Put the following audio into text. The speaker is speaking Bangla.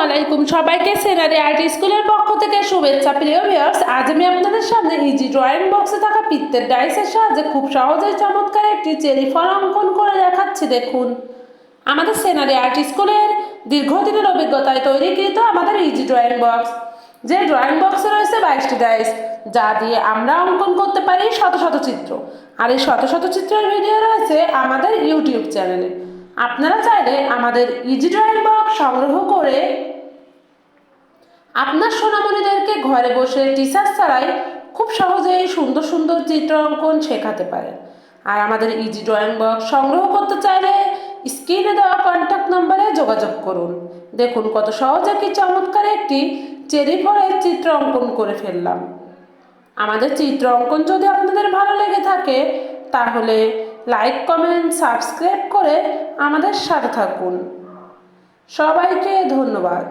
আলাইকুম সবাইকে সেনারি আর্ট স্কুলের পক্ষ থেকে শুভেচ্ছা। প্রিয় ভিউয়ার্স, আজ আমি আপনাদের সামনে ইজি ড্রয়িং বক্সে থাকা পিত্তের ডাইসের সাহায্যে খুব সহজেই চমৎকার একটি চেরি ফল অঙ্কন করে দেখাচ্ছি। দেখুন, আমাদের সেনারি আর্ট স্কুলের দীর্ঘদিনের অভিজ্ঞতায় তৈরিকৃত আমাদের ইজি ড্রয়িং বক্স, যে ড্রয়িং বক্সে রয়েছে 22টি ডাইস, যা দিয়ে আমরা অঙ্কন করতে পারি শত শত চিত্র। আর এই শত শত চিত্রের ভিডিও রয়েছে আমাদের ইউটিউব চ্যানেলে। আপনারা চাইলে আমাদের ইজি ড্রয়িং বক্স সংগ্রহ করে আপনার সোনামণিদেরকে ঘরে বসে টিচার ছাড়াই খুব সহজেই সুন্দর সুন্দর চিত্র অঙ্কন শেখাতে পারেন। আর আমাদের ইজি ড্রয়িং বক্স সংগ্রহ করতে চাইলে স্ক্রিনে দেওয়া কন্ট্যাক্ট নম্বরে যোগাযোগ করুন। দেখুন কত সহজে কি চমৎকার একটি চেরি ফলের চিত্র অঙ্কন করে ফেললাম। আমাদের চিত্র অঙ্কন যদি আপনাদের ভালো লেগে থাকে তাহলে লাইক, কমেন্ট, সাবস্ক্রাইব করে আমাদের সাথে থাকুন। সবাইকে ধন্যবাদ।